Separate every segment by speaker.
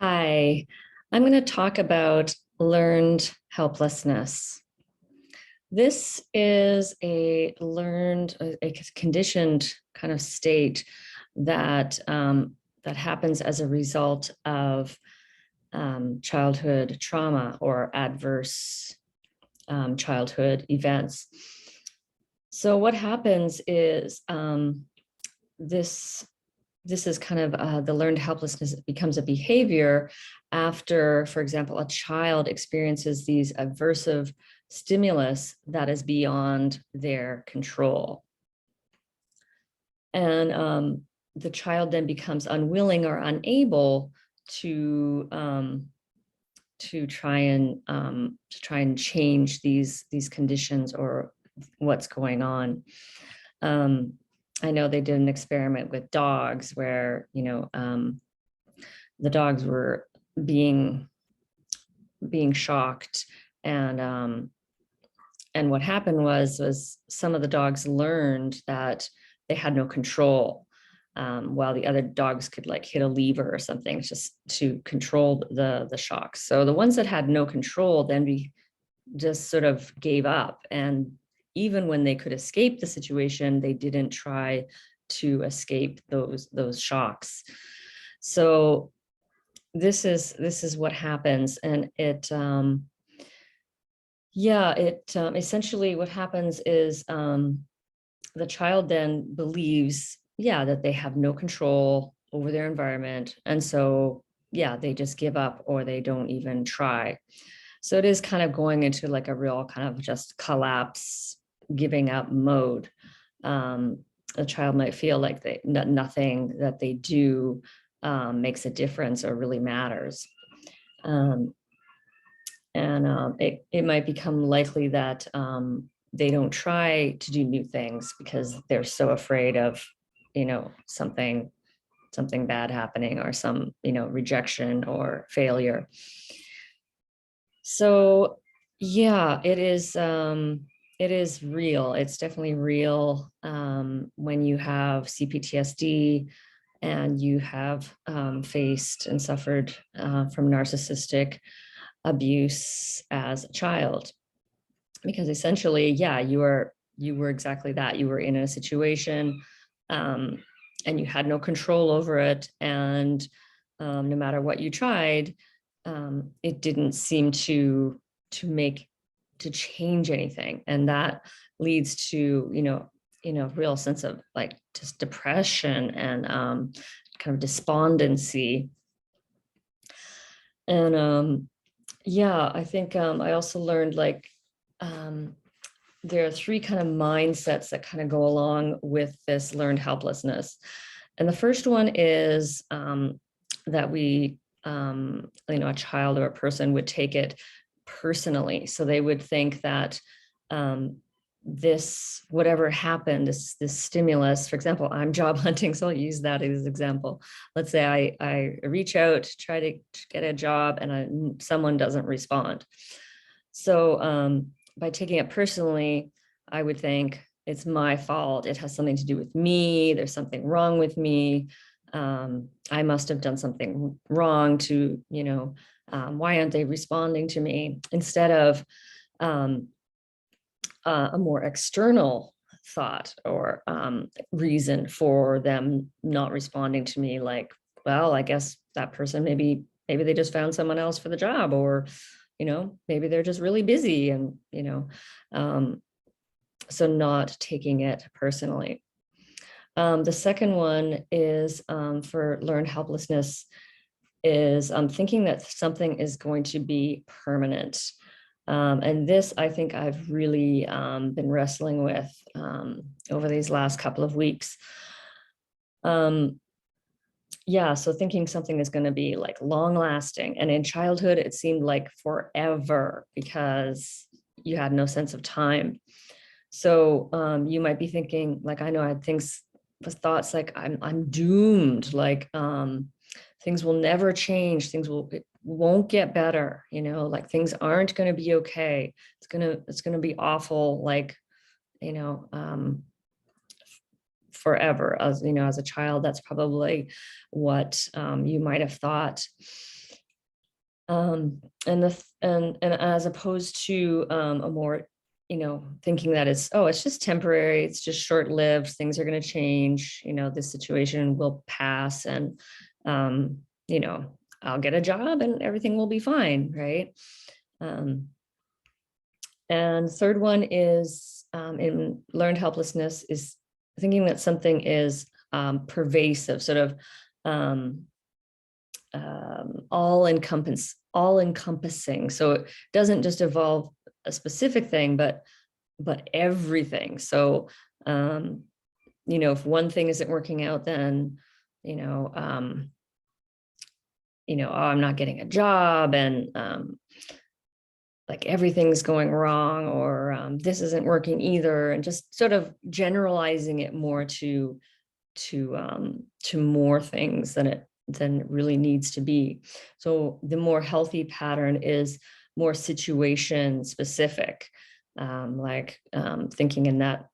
Speaker 1: Hi, I'm going to talk about learned helplessness. This is a learned, a conditioned kind of state that that happens as a result of childhood trauma or adverse childhood events. So what happens is this this is kind of the learned helplessness becomes a behavior after, for example, a child experiences these aversive stimulus that is beyond their control. And the child then becomes unwilling or unable to try and change these conditions or what's going on. I know they did an experiment with dogs where, the dogs were being shocked, and what happened was some of the dogs learned that they had no control, while the other dogs could like hit a lever or something just to control the shocks. So the ones that had no control then just sort of gave up, and even when they could escape the situation, they didn't try to escape those shocks. So this is what happens, and it essentially what happens is the child then believes, that they have no control over their environment, and so they just give up or they don't even try. So it is kind of going into like a real kind of just collapse, giving up mode. A child might feel like nothing that they do makes a difference or really matters. It might become likely that they don't try to do new things because they're so afraid of, something bad happening or some, rejection or failure. So it is real. It's definitely real when you have C-PTSD and you have faced and suffered from narcissistic abuse as a child. Because essentially, you were exactly that. You were in a situation and you had no control over it. And no matter what you tried, it didn't seem to change anything, and that leads to real sense of like just depression and kind of despondency. And I think I also learned like there are three kind of mindsets that kind of go along with this learned helplessness. And the first one is that a child or a person would take it personally. So they would think that this, whatever happened, this stimulus, for example, I'm job hunting, so I'll use that as an example. Let's say I reach out, try to get a job, and someone doesn't respond. So by taking it personally, I would think it's my fault. It has something to do with me. There's something wrong with me. I must have done something wrong to, why aren't they responding to me? Instead of a more external thought or reason for them not responding to me, like, well, I guess that person, maybe they just found someone else for the job, or, maybe they're just really busy, and, so not taking it personally. The second one is for learned helplessness is thinking that something is going to be permanent. And this, I think I've really been wrestling with over these last couple of weeks. So thinking something is going to be like long lasting. And in childhood, it seemed like forever because you had no sense of time. So you might be thinking, like, I know I had thoughts like I'm doomed, like things will never change, it won't get better, like things aren't going to be okay, it's going to be awful, like, forever. As a child, that's probably what you might have thought. And as opposed to a more, thinking that it's just temporary, it's just short-lived, things are going to change, this situation will pass, and I'll get a job and everything will be fine, right? And third one is in learned helplessness is thinking that something is pervasive, sort of all encompassing. So it doesn't just involve a specific thing, but everything. So if one thing isn't working out, then oh, I'm not getting a job, and like everything's going wrong, or this isn't working either, and just sort of generalizing it more to more things than it really needs to be. So the more healthy pattern is more situation specific, thinking in that,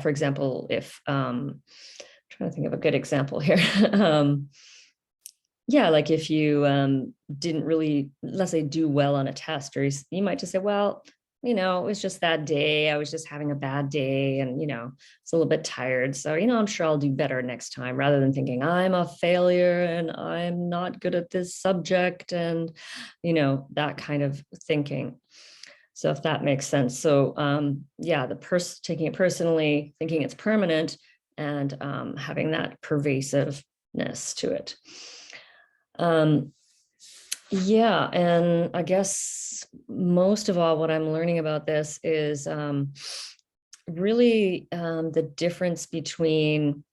Speaker 1: for example, if trying to think of a good example here. Like if you didn't really, let's say, do well on a test, or you might just say, well, it was just that day, I was just having a bad day, and it's a little bit tired, so I'm sure I'll do better next time, rather than thinking I'm a failure and I'm not good at this subject, and that kind of thinking. So if that makes sense. So taking it personally, thinking it's permanent, and having that pervasiveness to it. And I guess most of all, what I'm learning about this is really the difference between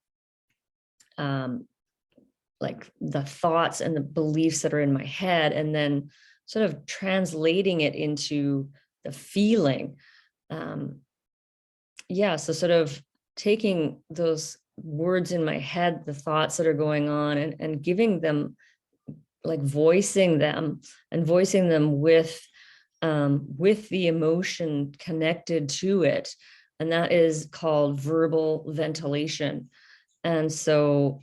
Speaker 1: like the thoughts and the beliefs that are in my head, and then sort of translating it into the feeling. So sort of taking those words in my head, the thoughts that are going on, and giving them, like voicing them with the emotion connected to it. And that is called verbal ventilation. And so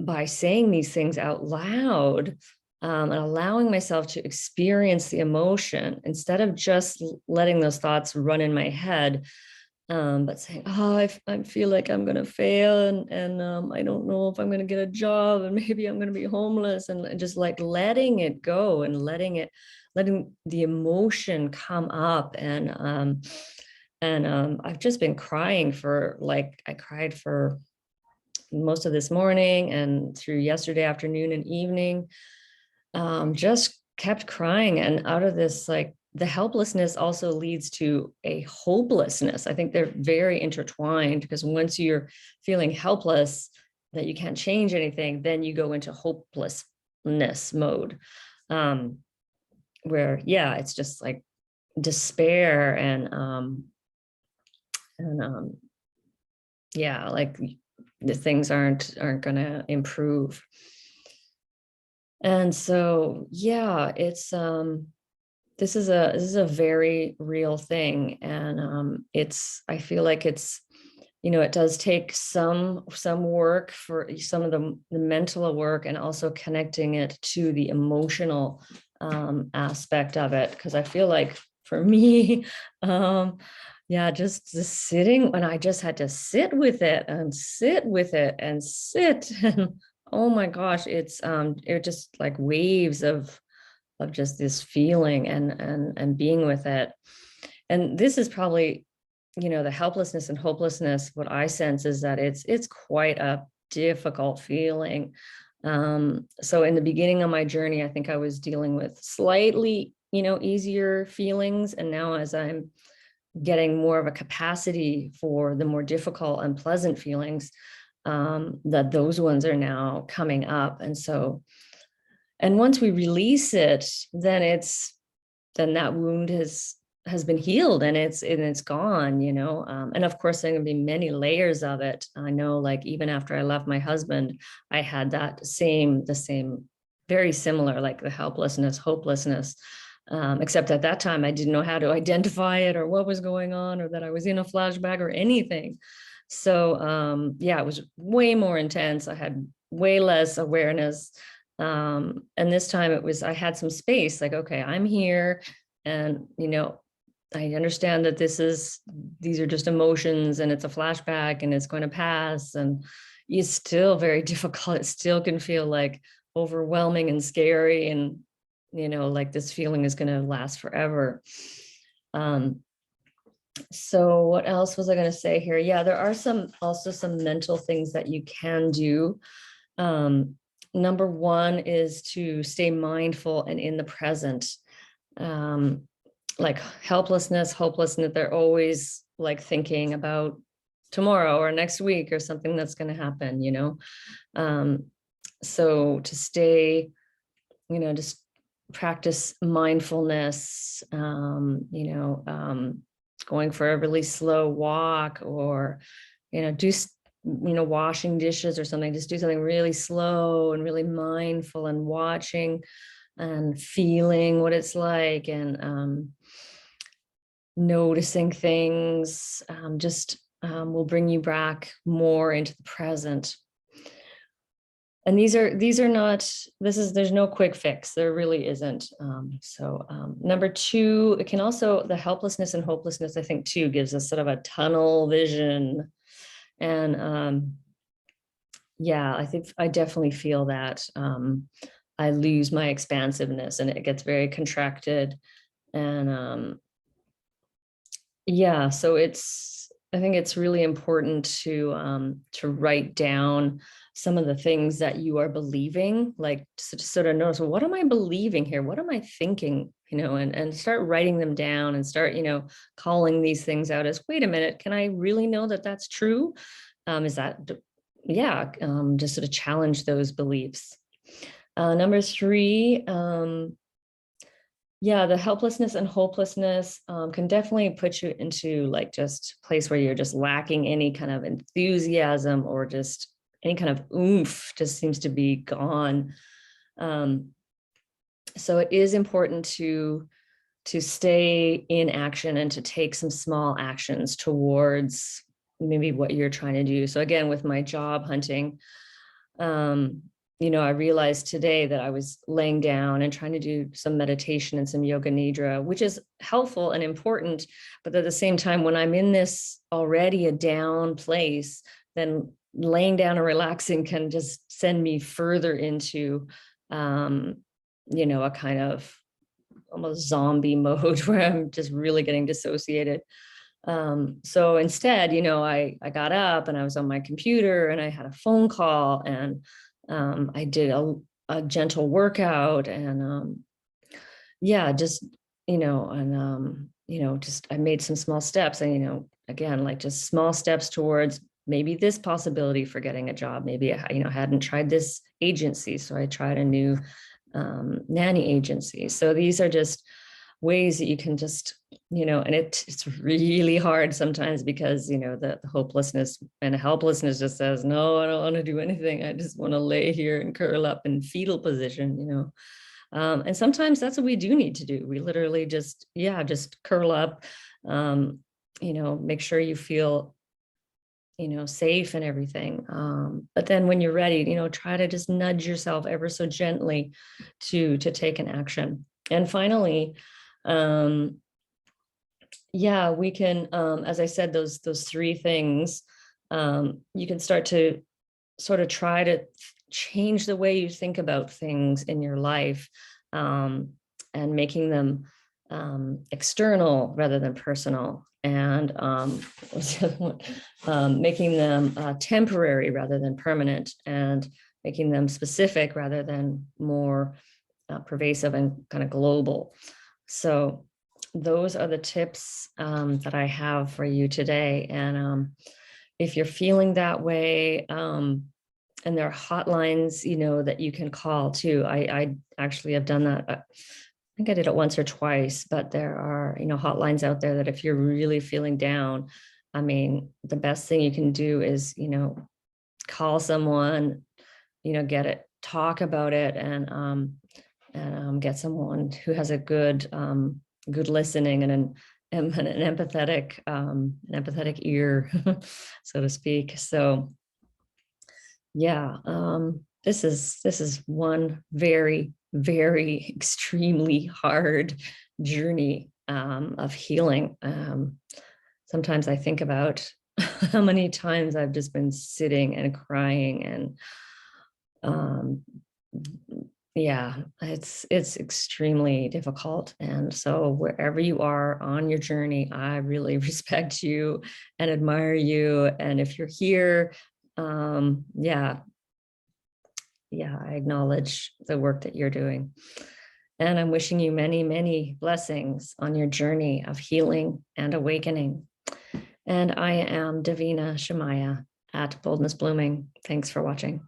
Speaker 1: by saying these things out loud, and allowing myself to experience the emotion, instead of just letting those thoughts run in my head, but saying, oh, I feel like I'm going to fail, and I don't know if I'm going to get a job, and maybe I'm going to be homeless, and just like letting it go, and letting the emotion come up. And I've just been crying I cried for most of this morning and through yesterday afternoon and evening, just kept crying. And out of this, like, the helplessness also leads to a hopelessness. I think they're very intertwined, because once you're feeling helpless, that you can't change anything, then you go into hopelessness mode, where, it's just like despair, and like the things aren't going to improve. And so, it's, this is a very real thing. And I feel like it's, it does take some work, for some of the mental work, and also connecting it to the emotional aspect of it. Because I feel like for me, just sitting, when I just had to sit with it and sit with it and sit, and oh my gosh, it's it just like waves of just this feeling, and being with it. And this is probably, the helplessness and hopelessness, what I sense is that it's quite a difficult feeling. So in the beginning of my journey, I think I was dealing with slightly, easier feelings. And now, as I'm getting more of a capacity for the more difficult and pleasant feelings, that those ones are now coming up. And so, and once we release it, then that wound has been healed, and it's gone, and of course there are going to be many layers of it. I know, like, even after I left my husband, I had the same, very similar, like the helplessness, hopelessness, except at that time I didn't know how to identify it, or what was going on, or that I was in a flashback or anything. So yeah, it was way more intense. I had way less awareness. And this time I had some space, like, okay, I'm here, and I understand that these are just emotions, and it's a flashback, and it's going to pass, and it's still very difficult. It still can feel like overwhelming and scary, and like this feeling is going to last forever. So what else was I going to say here? Yeah, there are also some mental things that you can do. Number one is to stay mindful and in the present. Like helplessness, hopelessness, they're always like thinking about tomorrow or next week or something that's going to happen, so to stay, just practice mindfulness, going for a really slow walk, or washing dishes or something. Just do something really slow and really mindful, and watching and feeling what it's like, and noticing things just will bring you back more into the present. And these are not, there's no quick fix. There really isn't. Number two, it can also, the helplessness and hopelessness, I think too, gives us sort of a tunnel vision. And yeah, I think I definitely feel that. I lose my expansiveness, and it gets very contracted. And yeah, so I think it's really important to write down some of the things that you are believing, like to sort of notice, well, what am I believing here? What am I thinking? And start writing them down, and start, calling these things out as, wait a minute, can I really know that that's true? Is that, yeah, just sort of challenge those beliefs. Number three, yeah, the helplessness and hopelessness can definitely put you into like just a place where you're just lacking any kind of enthusiasm, or just any kind of oomph just seems to be gone. So it is important to stay in action, and to take some small actions towards maybe what you're trying to do. So again, with my job hunting, I realized today that I was laying down and trying to do some meditation and some yoga nidra, which is helpful and important. But at the same time, when I'm in this already a down place, then laying down and relaxing can just send me further into, a kind of almost zombie mode where I'm just really getting dissociated. So instead, I got up, and I was on my computer, and I had a phone call, and I did a gentle workout, and yeah, just, just I made some small steps, and, again, like just small steps towards maybe this possibility for getting a job. Maybe I, hadn't tried this agency, so I tried a new nanny agency. So these are just ways that you can just, and it's really hard sometimes, because, the hopelessness and helplessness just says, no, I don't want to do anything. I just want to lay here and curl up in fetal position, and sometimes that's what we do need to do. We literally just curl up, make sure you feel, safe and everything. But then when you're ready, try to just nudge yourself ever so gently to take an action. And finally, yeah, we can, as I said, those three things, you can start to sort of try to change the way you think about things in your life, and making them external rather than personal, and making them temporary rather than permanent, and making them specific rather than more pervasive and kind of global. So those are the tips that I have for you today. And if you're feeling that way, and there are hotlines, that you can call too. I actually have done that. I think I did it once or twice, but there are, hotlines out there that if you're really feeling down, I mean, the best thing you can do is, call someone, talk about it, and get someone who has a good listening, an empathetic ear, so to speak. So yeah, this is one very, very extremely hard journey of healing. Sometimes I think about how many times I've just been sitting and crying, and yeah, it's extremely difficult. And so wherever you are on your journey, I really respect you and admire you. And if you're here, yeah, I acknowledge the work that you're doing. And I'm wishing you many, many blessings on your journey of healing and awakening. And I am Davina Shamaya at Boldness Blooming. Thanks for watching.